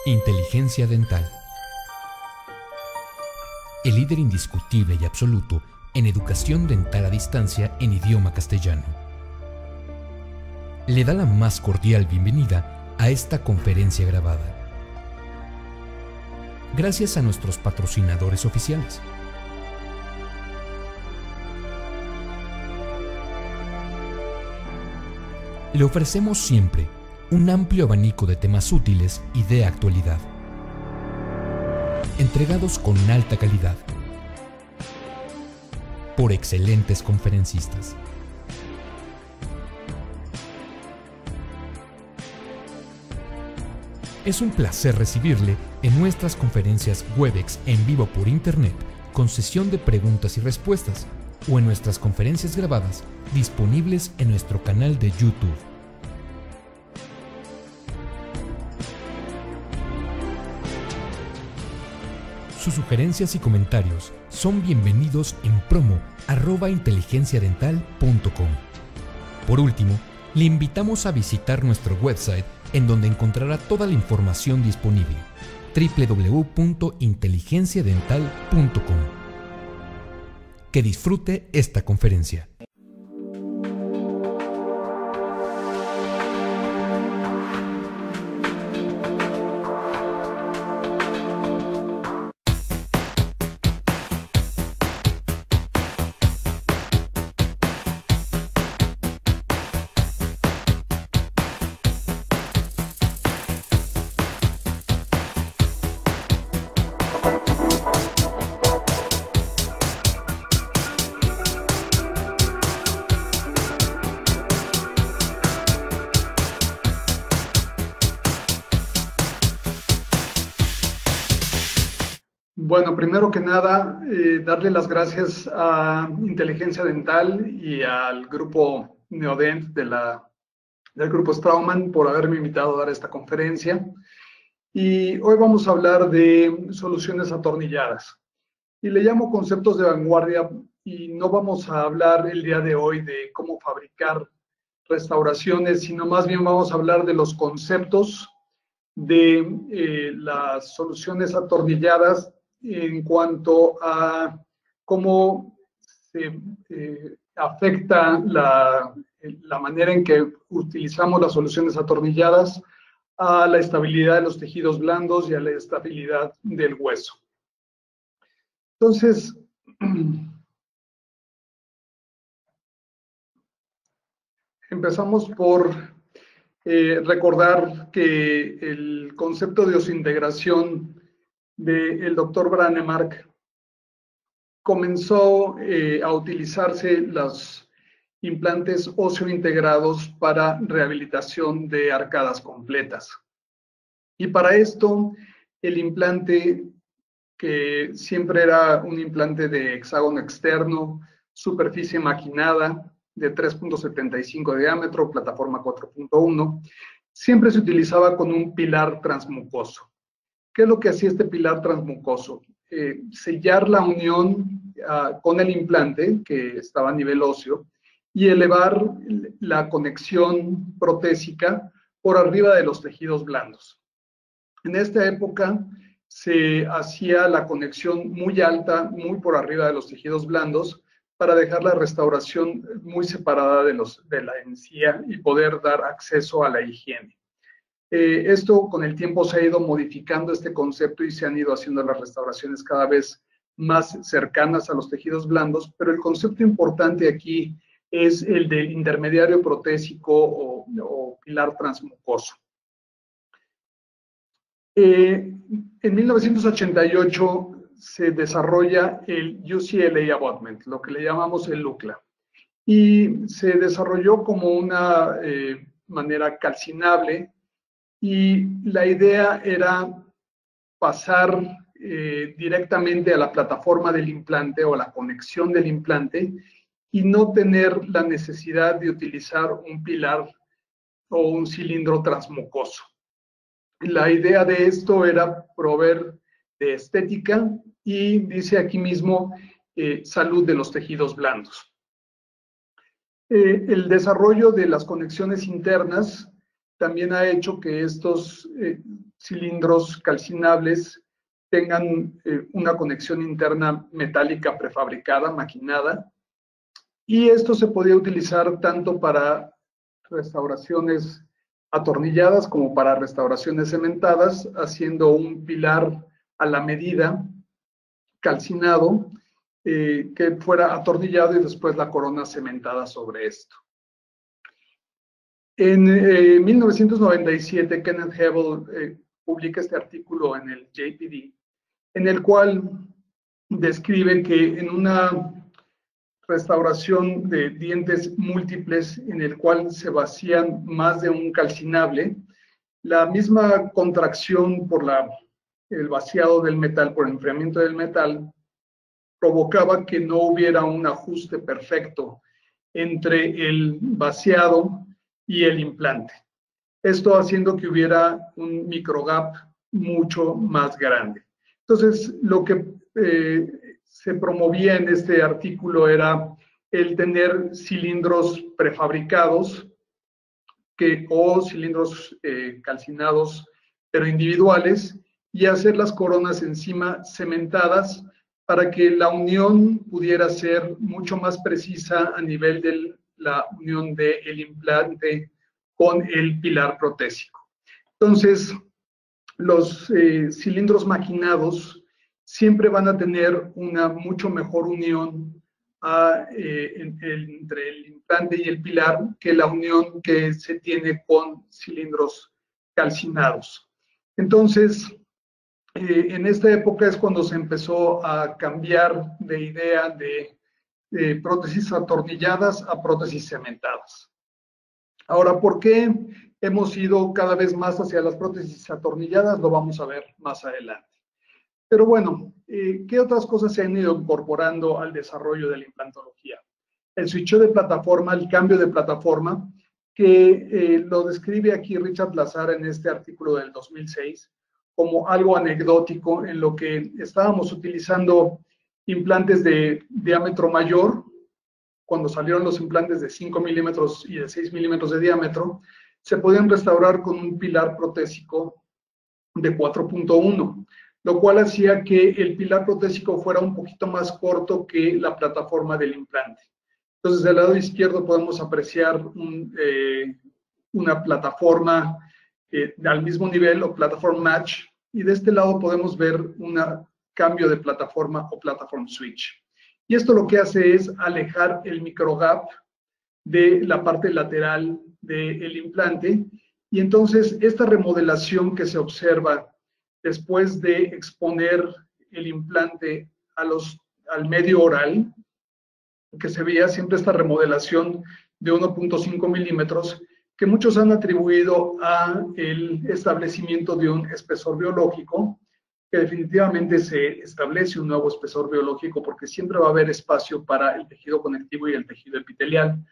Inteligencia dental. El líder indiscutible y absoluto en educación dental a distancia en idioma castellano. Le da la más cordial bienvenida a esta conferencia grabada. Gracias a nuestros patrocinadores oficiales. Le ofrecemos siempre un amplio abanico de temas útiles y de actualidad, entregados con alta calidad, por excelentes conferencistas. Es un placer recibirle en nuestras conferencias Webex en vivo por Internet, con sesión de preguntas y respuestas, o en nuestras conferencias grabadas disponibles en nuestro canal de YouTube. Sus sugerencias y comentarios son bienvenidos en promo@inteligenciadental.com. Por último, le invitamos a visitar nuestro website en donde encontrará toda la información disponible: www.inteligenciadental.com. Que disfrute esta conferencia. Bueno, primero que nada, darle las gracias a Inteligencia Dental y al grupo Neodent del grupo Straumann por haberme invitado a dar esta conferencia. Y hoy vamos a hablar de soluciones atornilladas. Y le llamo conceptos de vanguardia, y no vamos a hablar el día de hoy de cómo fabricar restauraciones, sino más bien vamos a hablar de los conceptos de las soluciones atornilladas en cuanto a cómo se afecta la manera en que utilizamos las soluciones atornilladas a la estabilidad de los tejidos blandos y a la estabilidad del hueso. Entonces, empezamos por recordar que el concepto de osseointegración del doctor Brånemark comenzó a utilizarse los implantes óseo-integrados para rehabilitación de arcadas completas. Y para esto, el implante, que siempre era un implante de hexágono externo, superficie maquinada, de 3.75 de diámetro, plataforma 4.1, siempre se utilizaba con un pilar transmucoso. ¿Qué es lo que hacía este pilar transmucoso? Sellar la unión con el implante, que estaba a nivel óseo, y elevar la conexión protésica por arriba de los tejidos blandos. En esta época se hacía la conexión muy alta, muy por arriba de los tejidos blandos, para dejar la restauración muy separada de la encía y poder dar acceso a la higiene. Esto con el tiempo se ha ido modificando este concepto y se han ido haciendo las restauraciones cada vez más cercanas a los tejidos blandos, pero el concepto importante aquí es el del intermediario protésico o pilar transmucoso. En 1988 se desarrolla el UCLA Abutment, lo que le llamamos el UCLA, y se desarrolló como una manera calcinable, y la idea era pasar directamente a la plataforma del implante o a la conexión del implante y no tener la necesidad de utilizar un pilar o un cilindro transmucoso. La idea de esto era proveer de estética y dice aquí mismo salud de los tejidos blandos. El desarrollo de las conexiones internas también ha hecho que estos cilindros calcinables tengan una conexión interna metálica prefabricada, maquinada, y esto se podía utilizar tanto para restauraciones atornilladas como para restauraciones cementadas, haciendo un pilar a la medida, calcinado, que fuera atornillado y después la corona cementada sobre esto. En 1997, Kenneth Hebel publica este artículo en el JPD, en el cual describe que en una restauración de dientes múltiples en el cual se vacían más de un calcinable, la misma contracción por el vaciado del metal, por el enfriamiento del metal, provocaba que no hubiera un ajuste perfecto entre el vaciado y el implante. Esto haciendo que hubiera un microgap mucho más grande. Entonces, lo que se promovía en este artículo era el tener cilindros prefabricados o cilindros calcinados, pero individuales, y hacer las coronas encima cementadas para que la unión pudiera ser mucho más precisa a nivel de la unión del implante con el pilar protésico. Entonces, los cilindros maquinados siempre van a tener una mucho mejor unión entre el implante y el pilar que la unión que se tiene con cilindros calcinados. Entonces, en esta época es cuando se empezó a cambiar de idea de prótesis atornilladas a prótesis cementadas. Ahora, ¿por qué hemos ido cada vez más hacia las prótesis atornilladas? Lo vamos a ver más adelante. Pero bueno, ¿qué otras cosas se han ido incorporando al desarrollo de la implantología? El switcheo de plataforma, el cambio de plataforma, que lo describe aquí Richard Lazar en este artículo del 2006 como algo anecdótico en lo que estábamos utilizando implantes de diámetro mayor, cuando salieron los implantes de 5 milímetros y de 6 milímetros de diámetro, se podían restaurar con un pilar protésico de 4.1, lo cual hacía que el pilar protésico fuera un poquito más corto que la plataforma del implante. Entonces, del lado izquierdo podemos apreciar una plataforma al mismo nivel o platform match, y de este lado podemos ver un cambio de plataforma o platform switch. Y esto lo que hace es alejar el microgap de la parte lateral del implante, y entonces esta remodelación que se observa después de exponer el implante al medio oral, que se veía siempre esta remodelación de 1.5 milímetros, que muchos han atribuido al establecimiento de un espesor biológico, que definitivamente se establece un nuevo espesor biológico porque siempre va a haber espacio para el tejido conectivo y el tejido epitelial.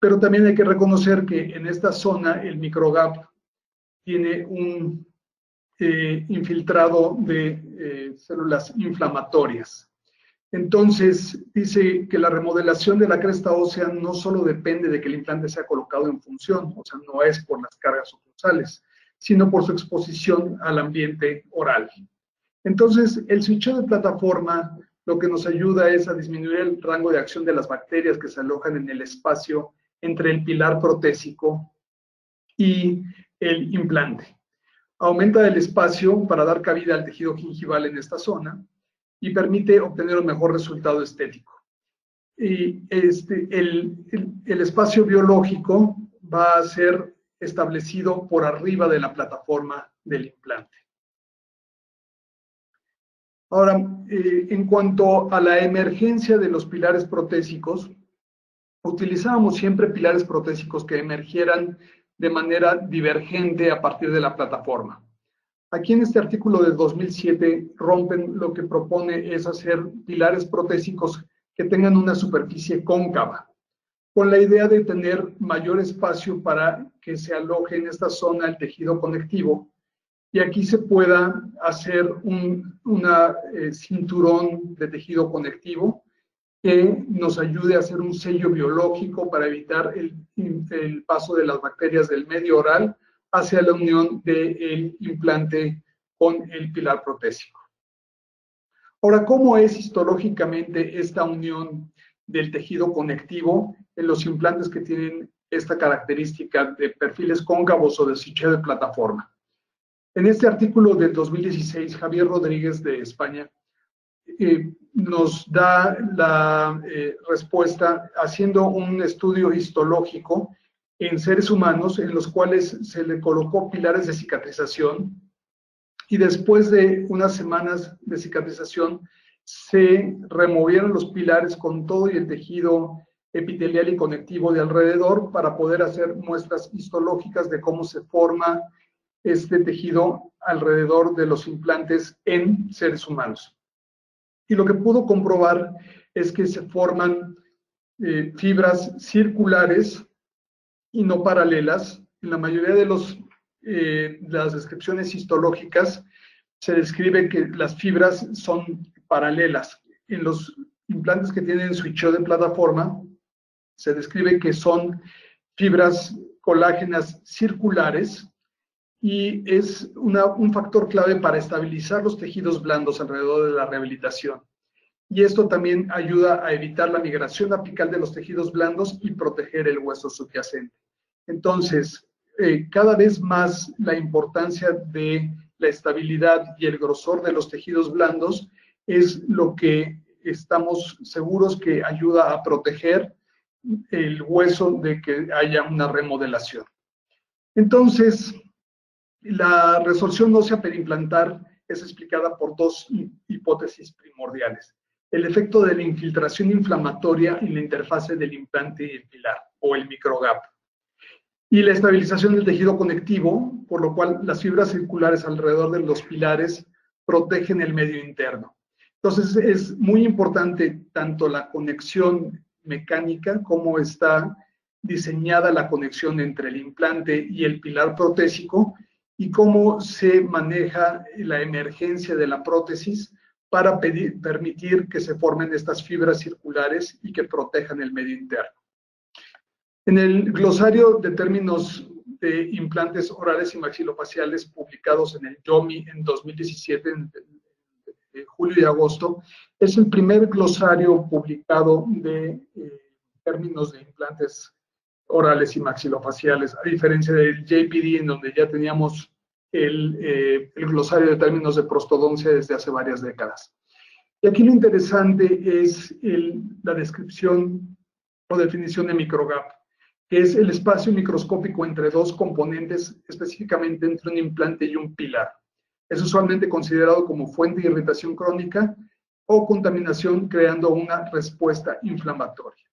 Pero también hay que reconocer que en esta zona el microgap tiene un infiltrado de células inflamatorias. Entonces, dice que la remodelación de la cresta ósea no solo depende de que el implante sea colocado en función, o sea, no es por las cargas oclusales, sino por su exposición al ambiente oral. Entonces, el switcheo de plataforma lo que nos ayuda es a disminuir el rango de acción de las bacterias que se alojan en el espacio entre el pilar protésico y el implante. Aumenta el espacio para dar cabida al tejido gingival en esta zona y permite obtener un mejor resultado estético. Y el espacio biológico va a ser establecido por arriba de la plataforma del implante. Ahora, en cuanto a la emergencia de los pilares protésicos, utilizábamos siempre pilares protésicos que emergieran de manera divergente a partir de la plataforma. Aquí en este artículo de 2007, Rompen lo que propone es hacer pilares protésicos que tengan una superficie cóncava, con la idea de tener mayor espacio para que se aloje en esta zona el tejido conectivo, y aquí se pueda hacer un cinturón de tejido conectivo que nos ayude a hacer un sello biológico para evitar el paso de las bacterias del medio oral hacia la unión del implante con el pilar protésico. Ahora, ¿cómo es histológicamente esta unión del tejido conectivo en los implantes que tienen esta característica de perfiles cóncavos o de switcheo de plataforma? En este artículo del 2016, Javier Rodríguez de España nos da la respuesta haciendo un estudio histológico en seres humanos en los cuales se le colocó pilares de cicatrización y después de unas semanas de cicatrización se removieron los pilares con todo y el tejido epitelial y conectivo de alrededor para poder hacer muestras histológicas de cómo se forma este tejido alrededor de los implantes en seres humanos. Y lo que pudo comprobar es que se forman fibras circulares y no paralelas. En la mayoría de las descripciones histológicas se describe que las fibras son paralelas. En los implantes que tienen switcheo de plataforma se describe que son fibras colágenas circulares y es un factor clave para estabilizar los tejidos blandos alrededor de la rehabilitación. Y esto también ayuda a evitar la migración apical de los tejidos blandos y proteger el hueso subyacente. Entonces, cada vez más la importancia de la estabilidad y el grosor de los tejidos blandos es lo que estamos seguros que ayuda a proteger el hueso de que haya una remodelación. Entonces, la resorción ósea perimplantar es explicada por dos hipótesis primordiales. El efecto de la infiltración inflamatoria en la interfase del implante y el pilar, o el microgap. Y la estabilización del tejido conectivo, por lo cual las fibras circulares alrededor de los pilares protegen el medio interno. Entonces es muy importante tanto la conexión mecánica como está diseñada la conexión entre el implante y el pilar protésico y cómo se maneja la emergencia de la prótesis para permitir que se formen estas fibras circulares y que protejan el medio interno. En el glosario de términos de implantes orales y maxilofaciales publicados en el YOMI en 2017, en julio y agosto, es el primer glosario publicado de términos de implantes orales y maxilofaciales, a diferencia del JPD, en donde ya teníamos el glosario de términos de prostodoncia desde hace varias décadas. Y aquí lo interesante es la descripción o definición de microgap, que es el espacio microscópico entre dos componentes, específicamente entre un implante y un pilar. Es usualmente considerado como fuente de irritación crónica o contaminación, creando una respuesta inflamatoria.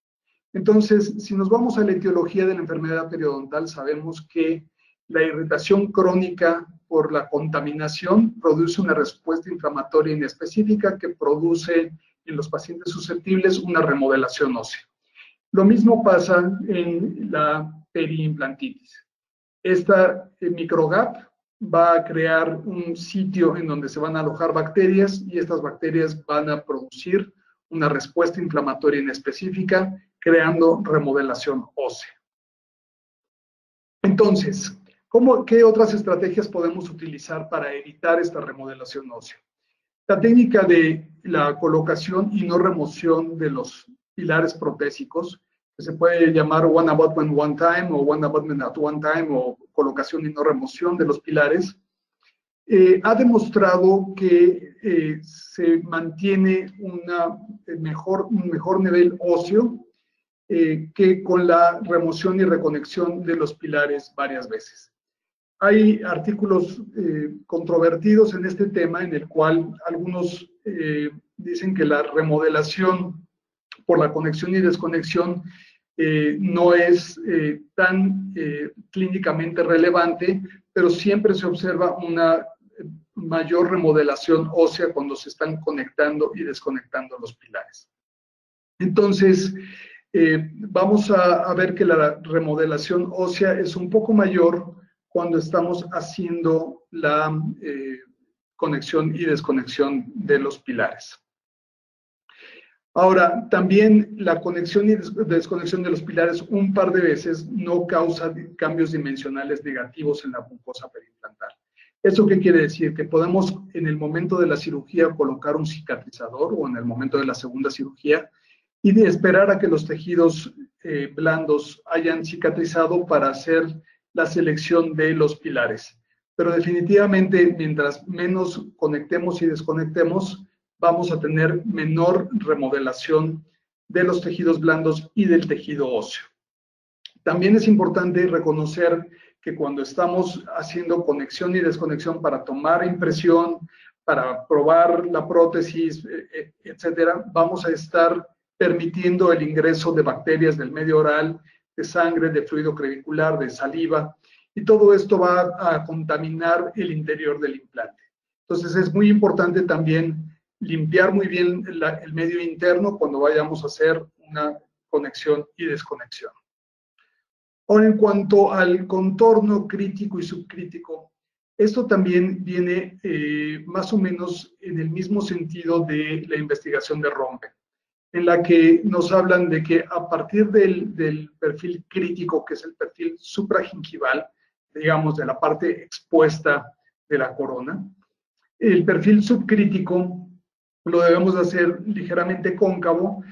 Entonces, si nos vamos a la etiología de la enfermedad periodontal, sabemos que la irritación crónica por la contaminación produce una respuesta inflamatoria inespecífica que produce en los pacientes susceptibles una remodelación ósea. Lo mismo pasa en la periimplantitis. Esta microgap va a crear un sitio en donde se van a alojar bacterias y estas bacterias van a producir una respuesta inflamatoria inespecífica, creando remodelación ósea. Entonces, ¿qué otras estrategias podemos utilizar para evitar esta remodelación ósea? La técnica de la colocación y no remoción de los pilares protésicos, que se puede llamar one abutment one time o one abutment at one time o colocación y no remoción de los pilares, ha demostrado que se mantiene un mejor nivel óseo que con la remoción y reconexión de los pilares varias veces. Hay artículos controvertidos en este tema, en el cual algunos dicen que la remodelación por la conexión y desconexión no es tan clínicamente relevante, pero siempre se observa una mayor remodelación ósea cuando se están conectando y desconectando los pilares. Entonces, vamos a ver que la remodelación ósea es un poco mayor cuando estamos haciendo la conexión y desconexión de los pilares. Ahora, también la conexión y desconexión de los pilares un par de veces no causa cambios dimensionales negativos en la mucosa periimplantar. ¿Eso qué quiere decir? Que podemos en el momento de la cirugía colocar un cicatrizador o en el momento de la segunda cirugía y de esperar a que los tejidos blandos hayan cicatrizado para hacer la selección de los pilares. Pero definitivamente, mientras menos conectemos y desconectemos, vamos a tener menor remodelación de los tejidos blandos y del tejido óseo. También es importante reconocer que cuando estamos haciendo conexión y desconexión para tomar impresión, para probar la prótesis, etcétera, vamos a estar permitiendo el ingreso de bacterias del medio oral, de sangre, de fluido crevicular, de saliva, y todo esto va a contaminar el interior del implante. Entonces es muy importante también limpiar muy bien el medio interno cuando vayamos a hacer una conexión y desconexión. Ahora, en cuanto al contorno crítico y subcrítico, esto también viene más o menos en el mismo sentido de la investigación de Rompe, en la que nos hablan de que a partir del perfil crítico, que es el perfil supragingival, digamos, de la parte expuesta de la corona, el perfil subcrítico lo debemos hacer ligeramente cóncavo,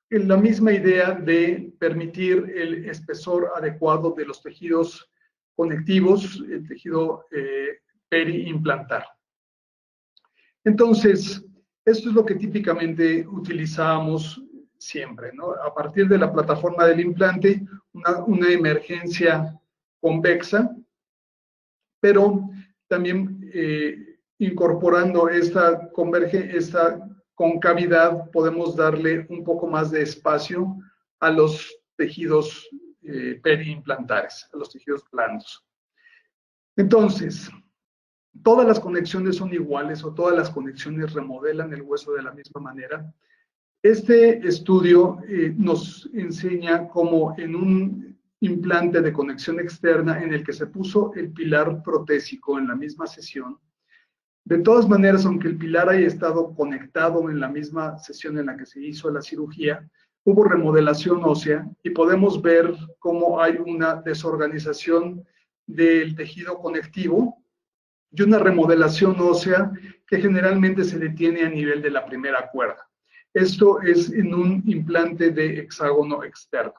en la misma idea de permitir el espesor adecuado de los tejidos conectivos, el tejido periimplantar. Entonces, esto es lo que típicamente utilizábamos siempre, ¿no? A partir de la plataforma del implante, una emergencia convexa, pero también incorporando esta concavidad, podemos darle un poco más de espacio a los tejidos periimplantares, a los tejidos blandos. Entonces, todas las conexiones son iguales o todas las conexiones remodelan el hueso de la misma manera. Este estudio nos enseña cómo en un implante de conexión externa en el que se puso el pilar protésico en la misma sesión, de todas maneras, aunque el pilar haya estado conectado en la misma sesión en la que se hizo la cirugía, hubo remodelación ósea y podemos ver cómo hay una desorganización del tejido conectivo y una remodelación ósea que generalmente se detiene a nivel de la primera cuerda. Esto es en un implante de hexágono externo.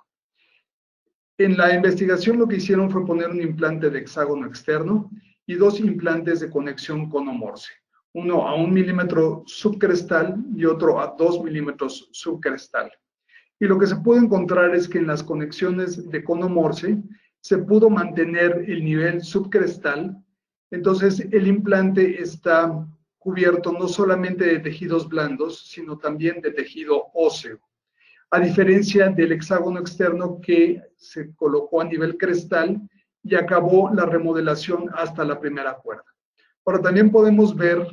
En la investigación lo que hicieron fue poner un implante de hexágono externo y dos implantes de conexión conomorse, uno a 1 milímetro subcrestal y otro a 2 milímetros subcrestal. Y lo que se pudo encontrar es que en las conexiones de conomorse se pudo mantener el nivel subcrestal, entonces el implante está cubierto no solamente de tejidos blandos, sino también de tejido óseo, a diferencia del hexágono externo que se colocó a nivel crestal y acabó la remodelación hasta la primera cuerda. Ahora también podemos ver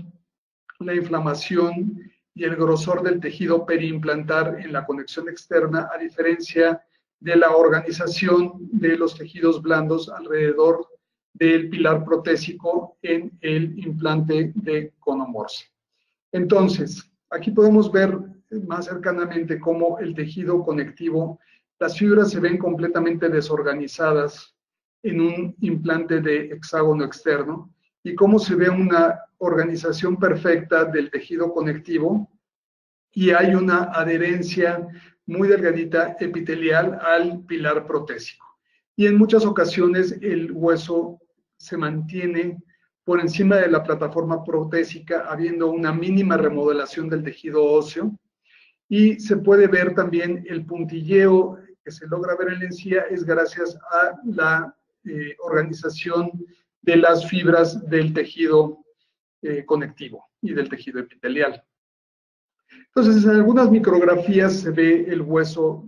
la inflamación y el grosor del tejido periimplantar en la conexión externa, a diferencia de la organización de los tejidos blandos alrededor del pilar protésico en el implante de conomorse. Entonces, aquí podemos ver más cercanamente cómo el tejido conectivo, las fibras se ven completamente desorganizadas en un implante de hexágono externo y cómo se ve una organización perfecta del tejido conectivo y hay una adherencia muy delgadita epitelial al pilar protésico. Y en muchas ocasiones el hueso se mantiene por encima de la plataforma protésica, habiendo una mínima remodelación del tejido óseo. Y se puede ver también el puntilleo que se logra ver en la encía es gracias a la organización de las fibras del tejido conectivo y del tejido epitelial. Entonces, en algunas micrografías se ve el hueso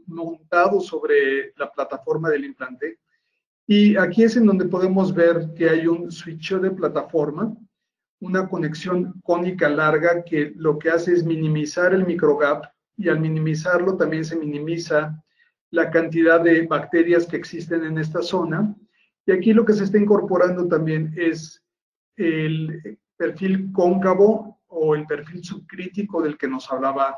montado sobre la plataforma del implante. Y aquí es en donde podemos ver que hay un switcheo de plataforma, una conexión cónica larga que lo que hace es minimizar el microgap y al minimizarlo también se minimiza la cantidad de bacterias que existen en esta zona. Y aquí lo que se está incorporando también es el perfil cóncavo o el perfil subcrítico del que nos hablaba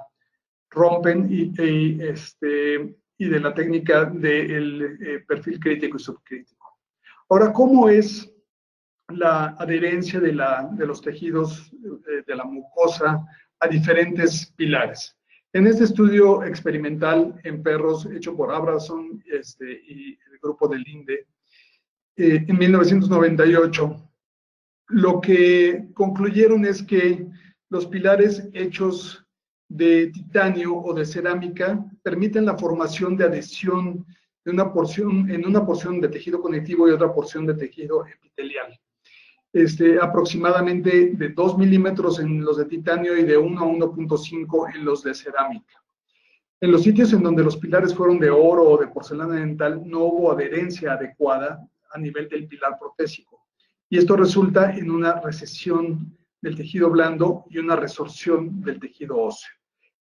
rompen y de la técnica del perfil crítico y subcrítico. Ahora, ¿cómo es la adherencia de los tejidos de la mucosa a diferentes pilares? En este estudio experimental en perros hecho por Abrahamson y el grupo del INDE, en 1998, lo que concluyeron es que los pilares hechos de titanio o de cerámica permiten la formación de adhesión de una porción de tejido conectivo y otra porción de tejido epitelial. Aproximadamente de 2 milímetros en los de titanio y de 1 a 1.5 en los de cerámica. En los sitios en donde los pilares fueron de oro o de porcelana dental, no hubo adherencia adecuada a nivel del pilar protésico. Y esto resulta en una recesión del tejido blando y una resorción del tejido óseo.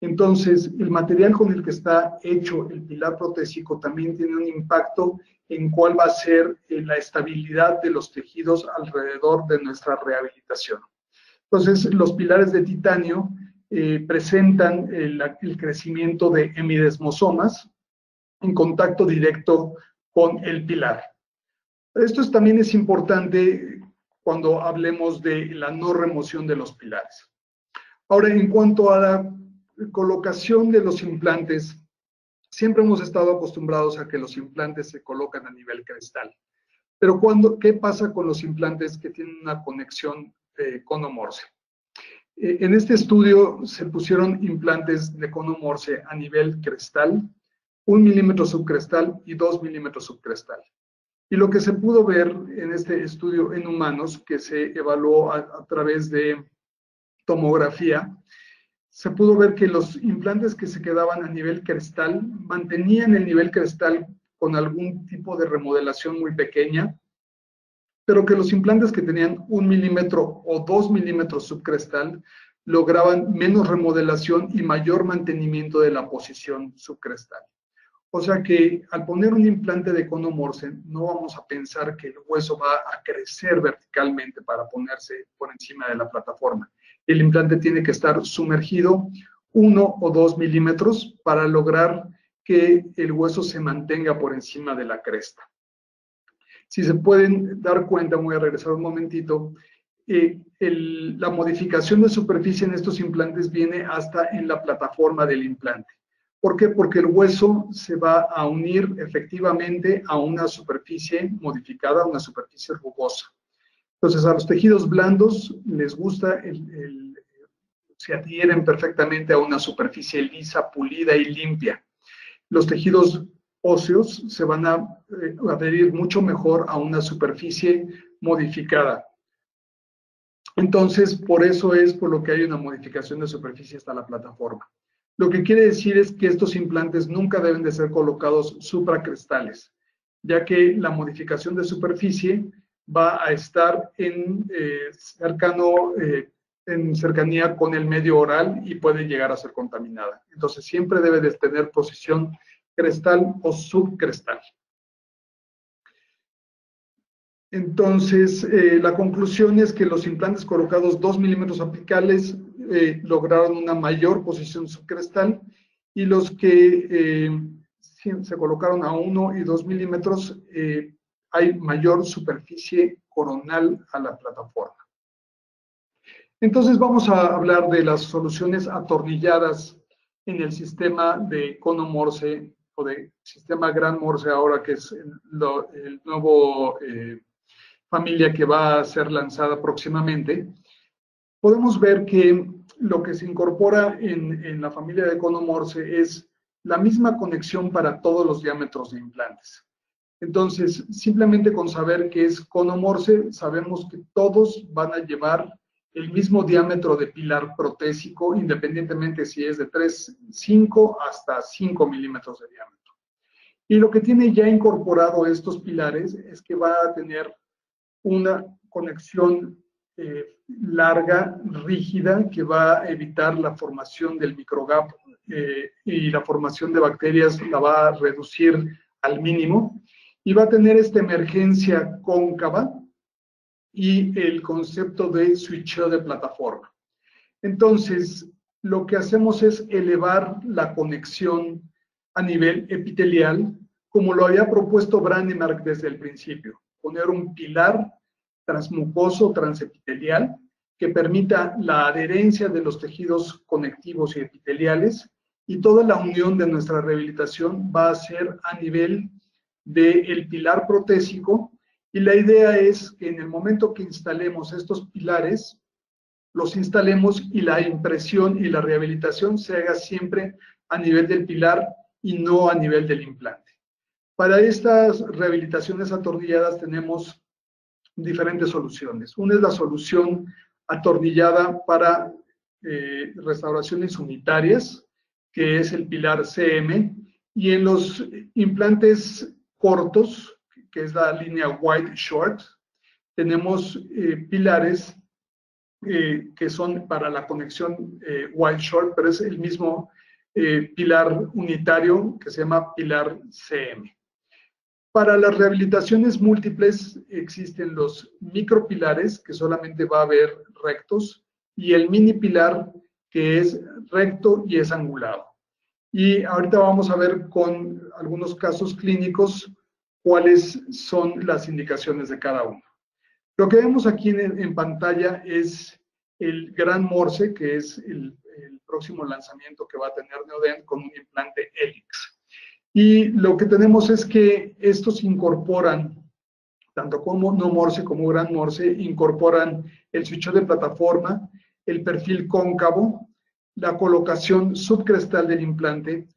Entonces, el material con el que está hecho el pilar protésico también tiene un impacto en cuál va a ser la estabilidad de los tejidos alrededor de nuestra rehabilitación. Entonces, los pilares de titanio presentan el crecimiento de hemidesmosomas en contacto directo con el pilar. Esto también es importante cuando hablemos de la no remoción de los pilares. Ahora, en cuanto a la colocación de los implantes, siempre hemos estado acostumbrados a que los implantes se colocan a nivel crestal. Pero ¿qué pasa con los implantes que tienen una conexión cono-morse? En este estudio se pusieron implantes de cono-morse a nivel crestal, 1 milímetro subcrestal y 2 milímetros subcrestal. Y lo que se pudo ver en este estudio en humanos, que se evaluó a través de tomografía, se pudo ver que los implantes que se quedaban a nivel crestal mantenían el nivel crestal con algún tipo de remodelación muy pequeña, pero que los implantes que tenían 1 milímetro o 2 milímetros subcrestal lograban menos remodelación y mayor mantenimiento de la posición subcrestal. O sea que al poner un implante de cono-morse, no vamos a pensar que el hueso va a crecer verticalmente para ponerse por encima de la plataforma. El implante tiene que estar sumergido 1 o 2 milímetros para lograr que el hueso se mantenga por encima de la cresta. Si se pueden dar cuenta, voy a regresar un momentito, la modificación de superficie en estos implantes viene hasta en la plataforma del implante. ¿Por qué? Porque el hueso se va a unir efectivamente a una superficie modificada, a una superficie rugosa. Entonces, a los tejidos blandos les gusta, se adhieren perfectamente a una superficie lisa, pulida y limpia. Los tejidos óseos se van a adherir mucho mejor a una superficie modificada. Entonces, por eso es por lo que hay una modificación de superficie hasta la plataforma. Lo que quiere decir es que estos implantes nunca deben de ser colocados supracrestales, ya que la modificación de superficie va a estar en cercanía con el medio oral y puede llegar a ser contaminada. Entonces, siempre debe de tener posición crestal o subcrestal. Entonces, la conclusión es que los implantes colocados 2 milímetros apicales lograron una mayor posición subcrestal y los que se colocaron a 1 y 2 milímetros hay mayor superficie coronal a la plataforma. Entonces vamos a hablar de las soluciones atornilladas en el sistema de cono-morse o de sistema gran morse ahora, que es el nuevo familia que va a ser lanzada próximamente. Podemos ver que lo que se incorpora en la familia de cono-morse es la misma conexión para todos los diámetros de implantes. Entonces, simplemente con saber que es cono-morse, sabemos que todos van a llevar el mismo diámetro de pilar protésico, independientemente si es de 3,5 hasta 5 milímetros de diámetro. Y lo que tiene ya incorporado estos pilares es que va a tener una conexión larga, rígida, que va a evitar la formación del microgap y la formación de bacterias la va a reducir al mínimo, y va a tener esta emergencia cóncava y el concepto de switcheo de plataforma. Entonces, lo que hacemos es elevar la conexión a nivel epitelial, como lo había propuesto Brånemark desde el principio, poner un pilar transmucoso transepitelial que permita la adherencia de los tejidos conectivos y epiteliales, y toda la unión de nuestra rehabilitación va a ser a nivel del pilar protésico, y la idea es que en el momento que instalemos estos pilares, los instalemos y la impresión y la rehabilitación se haga siempre a nivel del pilar y no a nivel del implante. Para estas rehabilitaciones atornilladas tenemos diferentes soluciones. Una es la solución atornillada para restauraciones unitarias, que es el pilar CM, y en los implantes cortos, que es la línea Wide Short, tenemos pilares que son para la conexión Wide Short, pero es el mismo pilar unitario que se llama pilar CM. Para las rehabilitaciones múltiples existen los micropilares, que solamente va a haber rectos, y el mini pilar, que es recto y es angulado. Y ahorita vamos a ver con algunos casos clínicos cuáles son las indicaciones de cada uno. Lo que vemos aquí en pantalla es el Gran Morse, que es el próximo lanzamiento que va a tener Neodent con un implante Helix. Y lo que tenemos es que estos incorporan, tanto como no Morse como Gran Morse, incorporan el switch de plataforma, el perfil cóncavo, la colocación subcrestal del implante,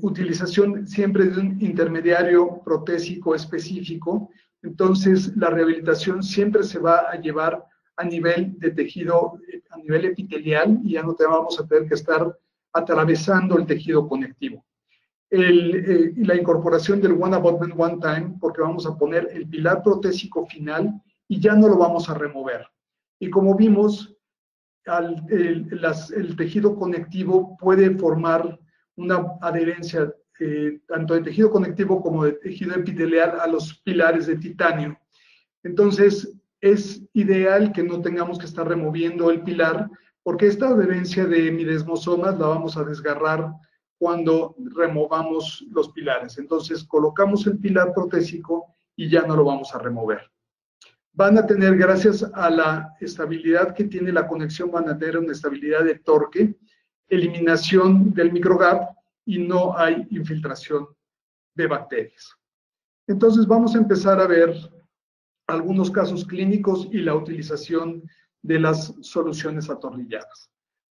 utilización siempre de un intermediario protésico específico. Entonces, la rehabilitación siempre se va a llevar a nivel de tejido, a nivel epitelial, y ya no te vamos a tener que estar atravesando el tejido conectivo. La incorporación del One Abutment One Time, porque vamos a poner el pilar protésico final y ya no lo vamos a remover. Y como vimos, el tejido conectivo puede formar una adherencia tanto de tejido conectivo como de tejido epitelial a los pilares de titanio. Entonces, es ideal que no tengamos que estar removiendo el pilar, porque esta adherencia de midesmosomas la vamos a desgarrar cuando removamos los pilares. Entonces, colocamos el pilar protésico y ya no lo vamos a remover. Van a tener, gracias a la estabilidad que tiene la conexión, van a tener una estabilidad de torque, eliminación del microgap y no hay infiltración de bacterias. Entonces, vamos a empezar a ver algunos casos clínicos y la utilización de las soluciones atornilladas.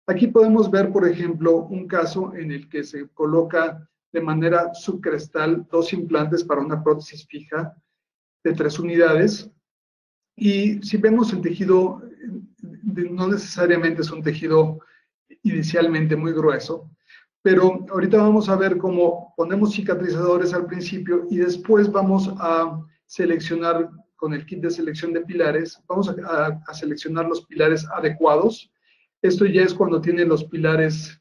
Aquí podemos ver, por ejemplo, un caso en el que se coloca de manera subcrestal 2 implantes para una prótesis fija de 3 unidades. Y si vemos el tejido, no necesariamente es un tejido inicialmente muy grueso, pero ahorita vamos a ver cómo ponemos cicatrizadores al principio y después vamos a seleccionar con el kit de selección de pilares, vamos a seleccionar los pilares adecuados. Esto ya es cuando tienen los pilares,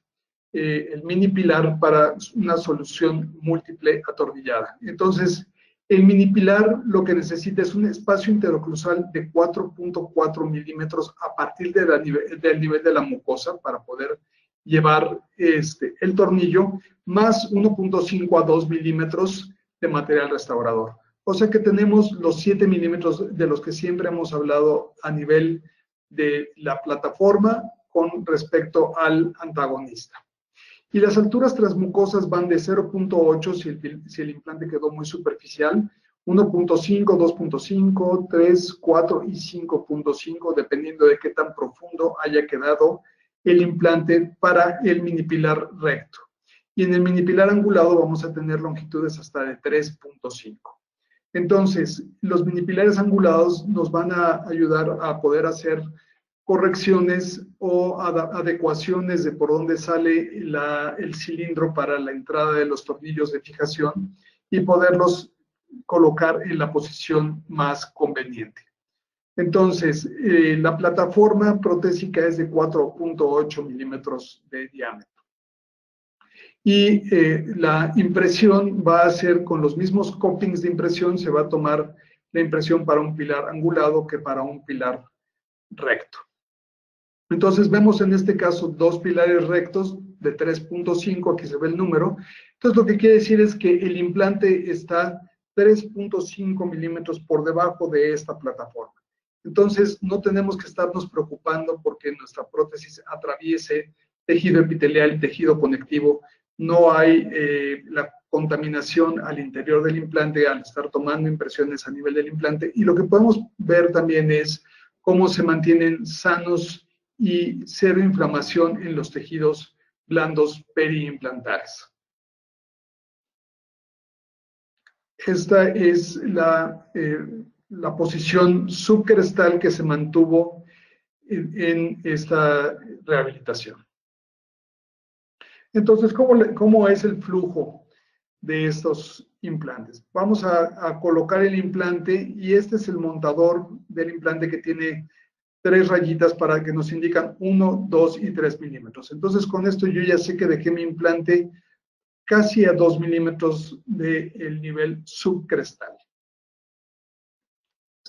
el mini pilar para una solución múltiple atornillada. Entonces, el mini pilar lo que necesita es un espacio interoclusal de 4.4 milímetros a partir del nivel de la mucosa para poder llevar el tornillo, más 1.5 a 2 milímetros de material restaurador. O sea que tenemos los 7 milímetros de los que siempre hemos hablado a nivel de la plataforma con respecto al antagonista. Y las alturas transmucosas van de 0.8 si el implante quedó muy superficial, 1.5, 2.5, 3, 4 y 5.5, dependiendo de qué tan profundo haya quedado el implante para el minipilar recto. Y en el minipilar angulado vamos a tener longitudes hasta de 3.5. Entonces, los minipilares angulados nos van a ayudar a poder hacer correcciones o adecuaciones de por dónde sale el cilindro para la entrada de los tornillos de fijación y poderlos colocar en la posición más conveniente. Entonces, la plataforma protésica es de 4.8 milímetros de diámetro. Y la impresión va a ser con los mismos copings de impresión, se va a tomar la impresión para un pilar angulado que para un pilar recto. Entonces vemos en este caso dos pilares rectos de 3.5, aquí se ve el número. Entonces lo que quiere decir es que el implante está 3.5 milímetros por debajo de esta plataforma. Entonces no tenemos que estarnos preocupando porque nuestra prótesis atraviese tejido epitelial y tejido conectivo. No hay la contaminación al interior del implante al estar tomando impresiones a nivel del implante. Y lo que podemos ver también es cómo se mantienen sanos y cero inflamación en los tejidos blandos periimplantares. Esta es la posición subcrestal que se mantuvo en esta rehabilitación. Entonces, ¿cómo es el flujo de estos implantes? Vamos a colocar el implante y este es el montador del implante que tiene 3 rayitas para que nos indican 1, 2 y 3 milímetros. Entonces, con esto yo ya sé que dejé mi implante casi a 2 milímetros del nivel subcrestal.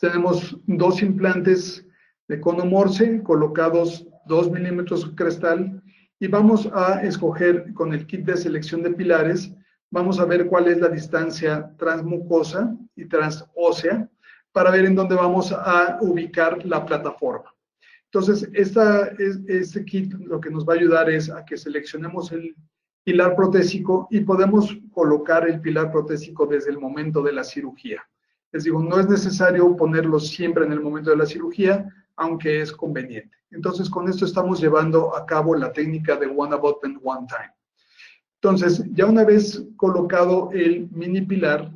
Tenemos 2 implantes de cono Morse colocados 2 milímetros subcrestal y vamos a escoger con el kit de selección de pilares, vamos a ver cuál es la distancia transmucosa y transósea para ver en dónde vamos a ubicar la plataforma. Entonces, este kit lo que nos va a ayudar es a que seleccionemos el pilar protésico y podemos colocar el pilar protésico desde el momento de la cirugía. Les digo, no es necesario ponerlo siempre en el momento de la cirugía, aunque es conveniente. Entonces, con esto estamos llevando a cabo la técnica de One Abutment, One Time. Entonces, ya una vez colocado el mini pilar,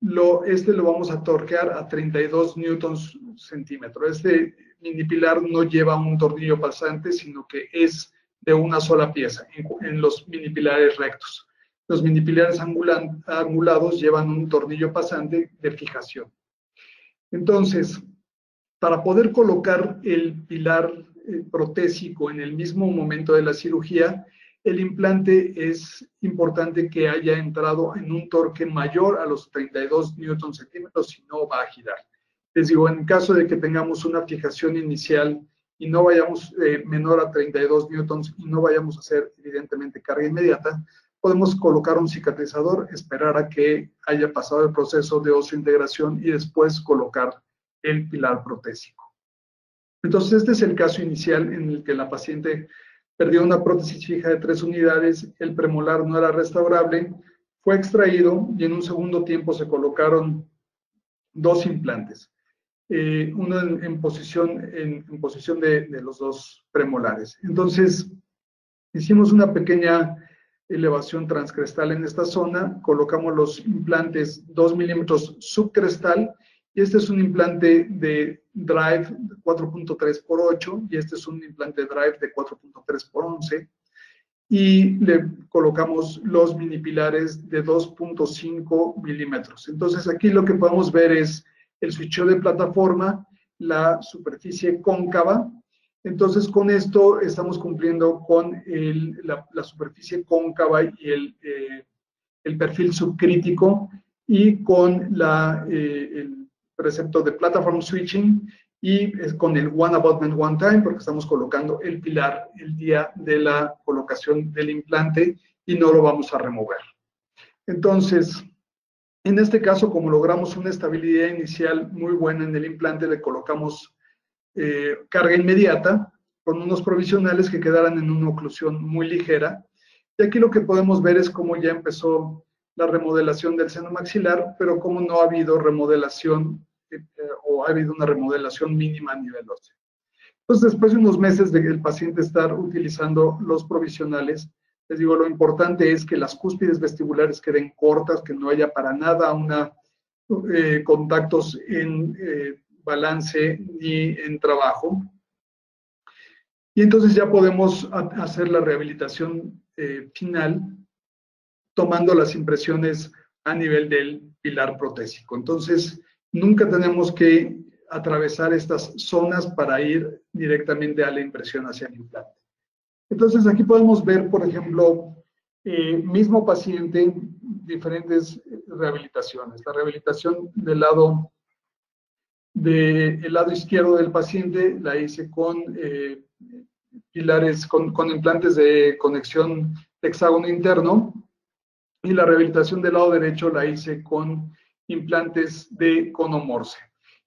lo vamos a torquear a 32 newtons centímetro. Este mini pilar no lleva un tornillo pasante, sino que es de una sola pieza en los mini pilares rectos. Los mini pilares angulados llevan un tornillo pasante de fijación. Entonces, para poder colocar el pilar protésico en el mismo momento de la cirugía, el implante es importante que haya entrado en un torque mayor a los 32 newton centímetros, si no va a girar. Les digo, en caso de que tengamos una fijación inicial y no vayamos menor a 32 newtons y no vayamos a hacer evidentemente carga inmediata, podemos colocar un cicatrizador, esperar a que haya pasado el proceso de osseointegración y después colocar el pilar protésico. Entonces, este es el caso inicial en el que la paciente perdió una prótesis fija de 3 unidades, el premolar no era restaurable, fue extraído y en un segundo tiempo se colocaron 2 implantes, uno en posición de los 2 premolares. Entonces, hicimos una pequeña elevación transcrestal en esta zona, colocamos los implantes 2 milímetros subcrestal y este es un implante de drive 4.3 por 8 y este es un implante drive de 4.3 por 11 y le colocamos los mini pilares de 2.5 milímetros. Entonces aquí lo que podemos ver es el switcheo de plataforma, la superficie cóncava. Entonces con esto estamos cumpliendo con la superficie cóncava y el perfil subcrítico y con el precepto de platform switching y con el One Abutment, One Time, porque estamos colocando el pilar el día de la colocación del implante y no lo vamos a remover. Entonces, en este caso, como logramos una estabilidad inicial muy buena en el implante, le colocamos carga inmediata con unos provisionales que quedaran en una oclusión muy ligera. Y aquí lo que podemos ver es cómo ya empezó la remodelación del seno maxilar, pero cómo no ha habido remodelación o ha habido una remodelación mínima a nivel óseo. Entonces, después de unos meses de el paciente estar utilizando los provisionales, les digo, lo importante es que las cúspides vestibulares queden cortas, que no haya para nada contactos en balance ni en trabajo. Y entonces ya podemos hacer la rehabilitación final tomando las impresiones a nivel del pilar protésico. Entonces, nunca tenemos que atravesar estas zonas para ir directamente a la impresión hacia el implante. Entonces, aquí podemos ver, por ejemplo, mismo paciente, diferentes rehabilitaciones. La rehabilitación del lado Del lado izquierdo del paciente la hice con pilares, con implantes de conexión de hexágono interno, y la rehabilitación del lado derecho la hice con implantes de cono Morse.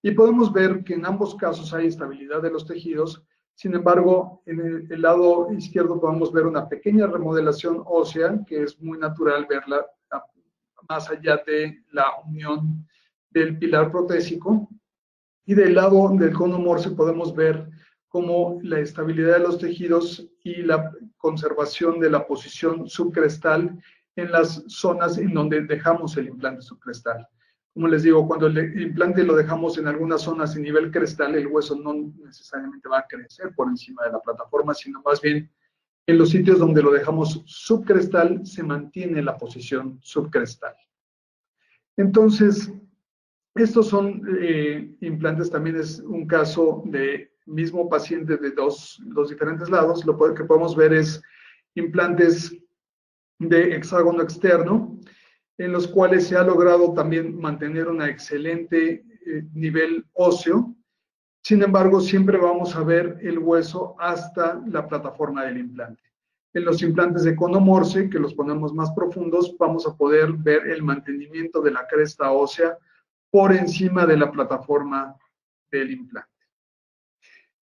Y podemos ver que en ambos casos hay estabilidad de los tejidos. Sin embargo, en el lado izquierdo podemos ver una pequeña remodelación ósea, que es muy natural verla más allá de la unión del pilar protésico. Y del lado del cono Morse podemos ver cómo la estabilidad de los tejidos y la conservación de la posición subcrestal en las zonas en donde dejamos el implante subcrestal. Como les digo, cuando el implante lo dejamos en algunas zonas en nivel crestal, el hueso no necesariamente va a crecer por encima de la plataforma, sino más bien en los sitios donde lo dejamos subcrestal se mantiene la posición subcrestal. Entonces, estos son implantes, también es un caso de mismo paciente de dos diferentes lados. Lo que podemos ver es implantes de hexágono externo, en los cuales se ha logrado también mantener un excelente nivel óseo. Sin embargo, siempre vamos a ver el hueso hasta la plataforma del implante. En los implantes de cono Morse, que los ponemos más profundos, vamos a poder ver el mantenimiento de la cresta ósea por encima de la plataforma del implante.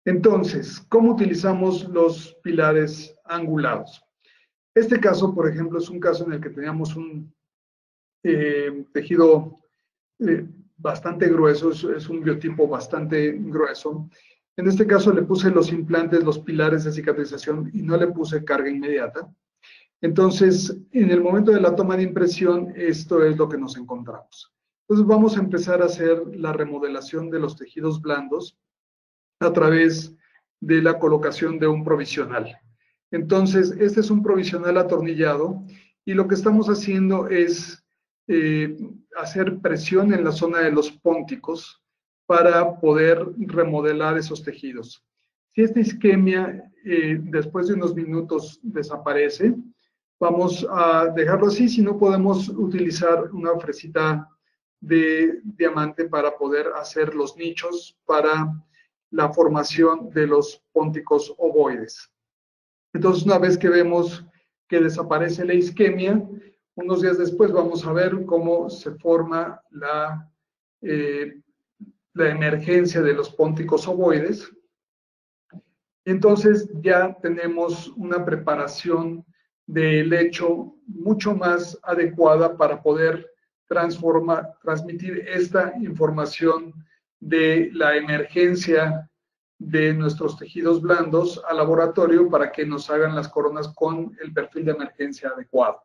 Entonces, ¿cómo utilizamos los pilares angulados? Este caso, por ejemplo, es un caso en el que teníamos un tejido bastante grueso, es un biotipo bastante grueso. En este caso le puse los implantes, los pilares de cicatrización y no le puse carga inmediata. Entonces, en el momento de la toma de impresión, esto es lo que nos encontramos. Entonces vamos a empezar a hacer la remodelación de los tejidos blandos a través de la colocación de un provisional. Entonces, este es un provisional atornillado y lo que estamos haciendo es hacer presión en la zona de los pónticos para poder remodelar esos tejidos. Si esta isquemia después de unos minutos desaparece, vamos a dejarlo así. Si no, podemos utilizar una fresita de diamante para poder hacer los nichos para la formación de los pónticos ovoides. Entonces, una vez que vemos que desaparece la isquemia, unos días después vamos a ver cómo se forma la emergencia de los pónticos ovoides. Entonces ya tenemos una preparación del lecho mucho más adecuada para poder transmitir esta información de la emergencia de nuestros tejidos blandos al laboratorio para que nos hagan las coronas con el perfil de emergencia adecuado.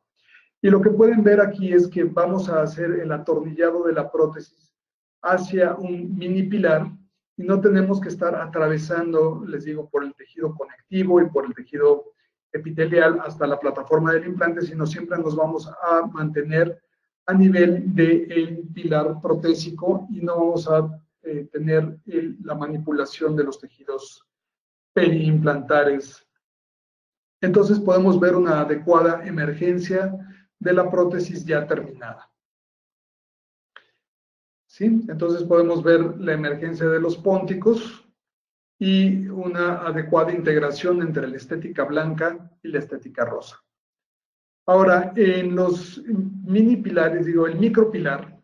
Y lo que pueden ver aquí es que vamos a hacer el atornillado de la prótesis hacia un mini pilar y no tenemos que estar atravesando, les digo, por el tejido conectivo y por el tejido epitelial hasta la plataforma del implante, sino siempre nos vamos a mantener a nivel del pilar protésico y no vamos a tener la manipulación de los tejidos periimplantares. Entonces podemos ver una adecuada emergencia de la prótesis ya terminada. ¿Sí? Entonces podemos ver la emergencia de los pónticos y una adecuada integración entre la estética blanca y la estética rosa. Ahora, en los mini pilares, digo, el micropilar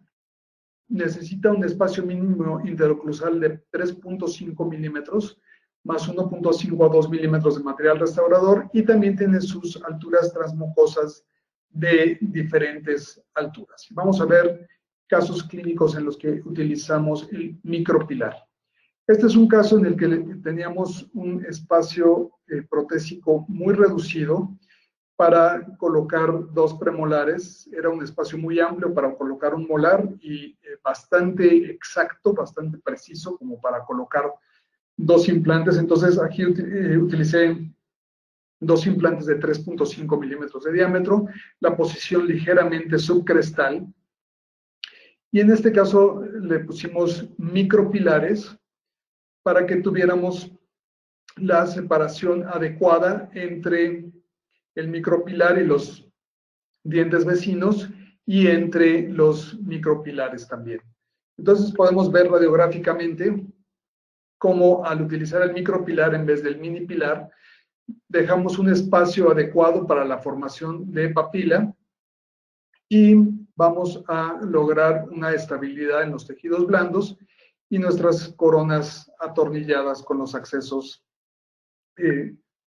necesita un espacio mínimo interoclusal de 3.5 milímetros más 1.5 a 2 milímetros de material restaurador y también tiene sus alturas transmucosas de diferentes alturas. Vamos a ver casos clínicos en los que utilizamos el micropilar. Este es un caso en el que teníamos un espacio protésico muy reducido para colocar dos premolares. Era un espacio muy amplio para colocar un molar y bastante exacto, bastante preciso como para colocar dos implantes. Entonces aquí utilicé dos implantes de 3.5 milímetros de diámetro, la posición ligeramente subcrestal. Y en este caso le pusimos micropilares para que tuviéramos la separación adecuada entre el micropilar y los dientes vecinos y entre los micropilares también. Entonces podemos ver radiográficamente cómo al utilizar el micropilar en vez del mini pilar, dejamos un espacio adecuado para la formación de papila y vamos a lograr una estabilidad en los tejidos blandos y nuestras coronas atornilladas con los accesos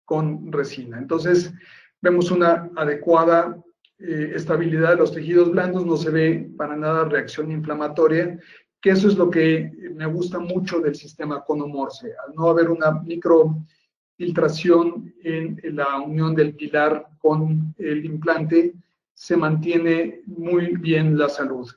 con resina. Entonces, vemos una adecuada estabilidad de los tejidos blandos, no se ve para nada reacción inflamatoria, que eso es lo que me gusta mucho del sistema Cono-Morse. Al no haber una microfiltración en la unión del pilar con el implante, se mantiene muy bien la salud.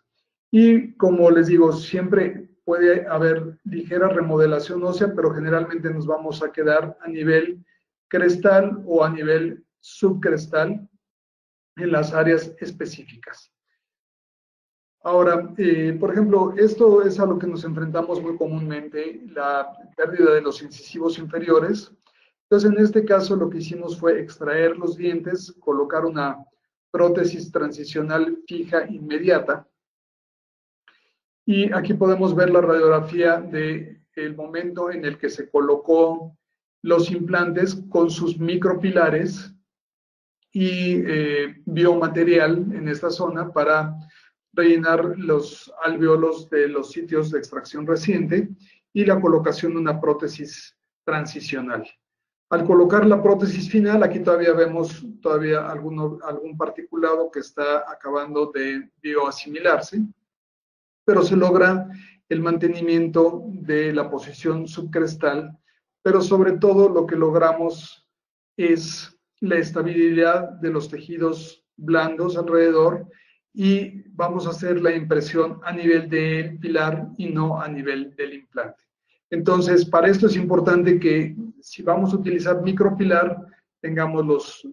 Y como les digo, siempre puede haber ligera remodelación ósea, pero generalmente nos vamos a quedar a nivel crestal o a nivel subcrestal en las áreas específicas. Ahora, por ejemplo, esto es a lo que nos enfrentamos muy comúnmente, la pérdida de los incisivos inferiores. Entonces, en este caso, lo que hicimos fue extraer los dientes, colocar una prótesis transicional fija inmediata. Y aquí podemos ver la radiografía del momento en el que se colocó los implantes con sus micropilares y biomaterial en esta zona para rellenar los alvéolos de los sitios de extracción reciente y la colocación de una prótesis transicional. Al colocar la prótesis final, aquí todavía vemos algún particulado que está acabando de bioasimilarse, pero se logra el mantenimiento de la posición subcrestal, pero sobre todo lo que logramos es la estabilidad de los tejidos blandos alrededor y vamos a hacer la impresión a nivel del pilar y no a nivel del implante. Entonces, para esto es importante que si vamos a utilizar micropilar, tengamos los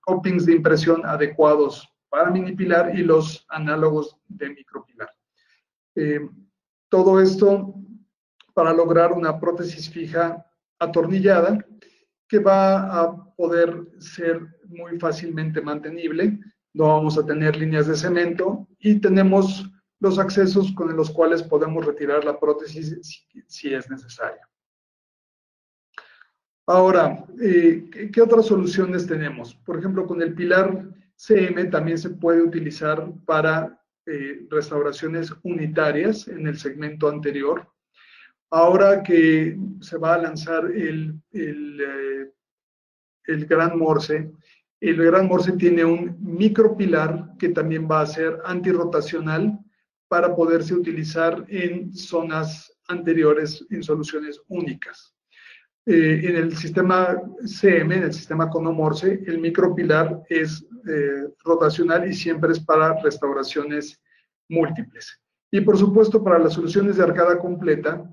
copings de impresión adecuados para mini pilar y los análogos de micropilar. Todo esto para lograr una prótesis fija atornillada que va a poder ser muy fácilmente mantenible. No vamos a tener líneas de cemento y tenemos los accesos con los cuales podemos retirar la prótesis si es necesario. Ahora, ¿qué otras soluciones tenemos? Por ejemplo, con el pilar CM también se puede utilizar para restauraciones unitarias en el segmento anterior. Ahora que se va a lanzar el Gran Morse, el Gran Morse tiene un micropilar que también va a ser antirrotacional para poderse utilizar en zonas anteriores en soluciones únicas. En el sistema CM, en el sistema Cono-Morse, el micropilar es rotacional y siempre es para restauraciones múltiples. Y por supuesto, para las soluciones de arcada completa,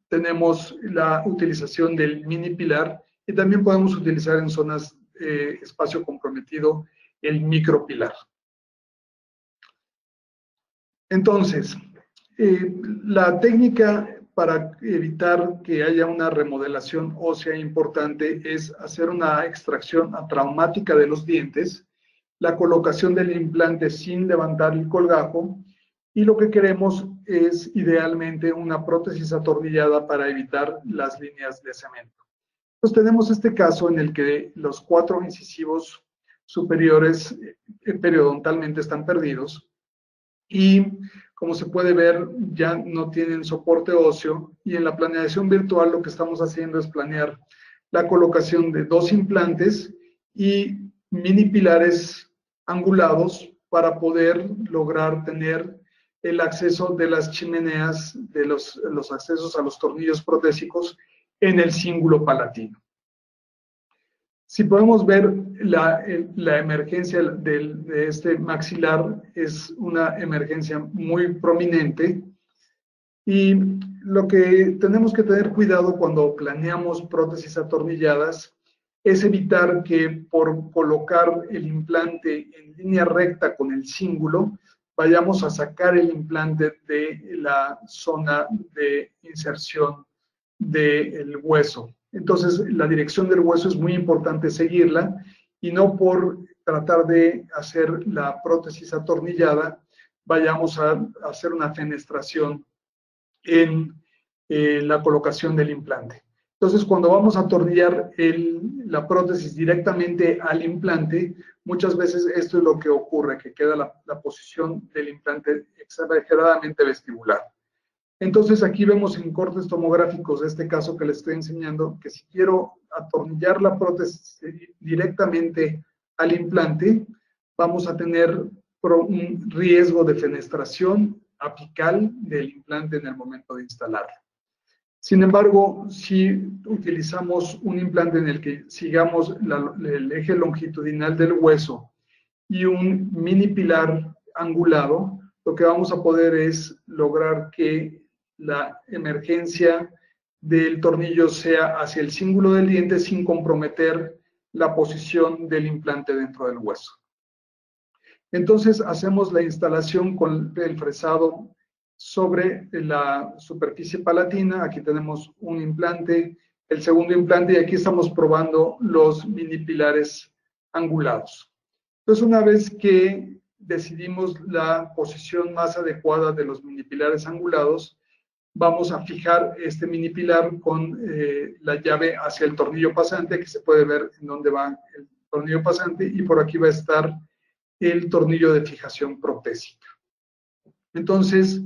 tenemos la utilización del mini pilar y también podemos utilizar en zonas espacio comprometido el micropilar. Entonces, la técnica para evitar que haya una remodelación ósea importante es hacer una extracción atraumática de los dientes, la colocación del implante sin levantar el colgajo y lo que queremos es idealmente una prótesis atornillada para evitar las líneas de cemento. Entonces tenemos este caso en el que los 4 incisivos superiores periodontalmente están perdidos y como se puede ver ya no tienen soporte óseo y en la planeación virtual lo que estamos haciendo es planear la colocación de 2 implantes y mini pilares angulados para poder lograr tener el acceso de las chimeneas, de los accesos a los tornillos protésicos en el cíngulo palatino. Si podemos ver la emergencia de este maxilar, es una emergencia muy prominente y lo que tenemos que tener cuidado cuando planeamos prótesis atornilladas es evitar que por colocar el implante en línea recta con el cíngulo, vayamos a sacar el implante de la zona de inserción del hueso. Entonces, la dirección del hueso es muy importante seguirla y no por tratar de hacer la prótesis atornillada, vayamos a hacer una fenestración en la colocación del implante. Entonces, cuando vamos a atornillar la prótesis directamente al implante, muchas veces esto es lo que ocurre, que queda la posición del implante exageradamente vestibular. Entonces, aquí vemos en cortes tomográficos de este caso que les estoy enseñando, que si quiero atornillar la prótesis directamente al implante, vamos a tener un riesgo de fenestración apical del implante en el momento de instalarlo. Sin embargo, si utilizamos un implante en el que sigamos el eje longitudinal del hueso y un mini pilar angulado, lo que vamos a poder es lograr que la emergencia del tornillo sea hacia el cíngulo del diente sin comprometer la posición del implante dentro del hueso. Entonces hacemos la instalación con el fresado sobre la superficie palatina. Aquí tenemos un implante, el segundo implante, y aquí estamos probando los mini pilares angulados. Entonces, una vez que decidimos la posición más adecuada de los mini pilares angulados, vamos a fijar este mini pilar con la llave hacia el tornillo pasante, que se puede ver en dónde va el tornillo pasante, y por aquí va a estar el tornillo de fijación protésica. Entonces,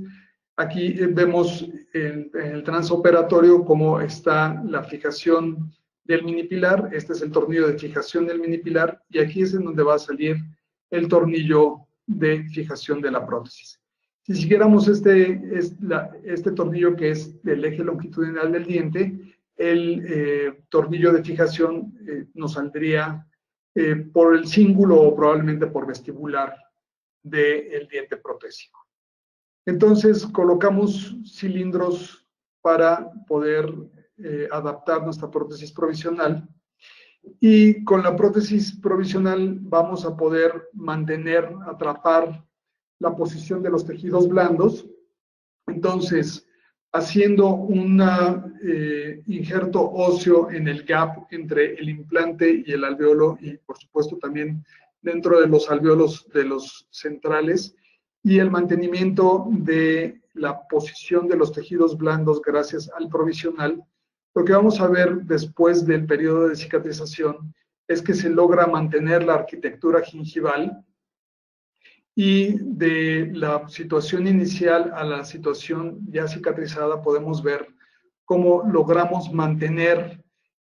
aquí vemos en el transoperatorio cómo está la fijación del mini pilar. Este es el tornillo de fijación del mini pilar, y aquí es en donde va a salir el tornillo de fijación de la prótesis. Si siguiéramos este tornillo que es del eje longitudinal del diente, el tornillo de fijación nos saldría por el cíngulo o probablemente por vestibular del diente protésico. Entonces colocamos cilindros para poder adaptar nuestra prótesis provisional, y con la prótesis provisional vamos a poder mantener, atrapar la posición de los tejidos blandos. Entonces, haciendo un injerto óseo en el gap entre el implante y el alveolo, y por supuesto también dentro de los alveolos de los centrales, y el mantenimiento de la posición de los tejidos blandos gracias al provisional, lo que vamos a ver después del periodo de cicatrización es que se logra mantener la arquitectura gingival, y de la situación inicial a la situación ya cicatrizada podemos ver cómo logramos mantener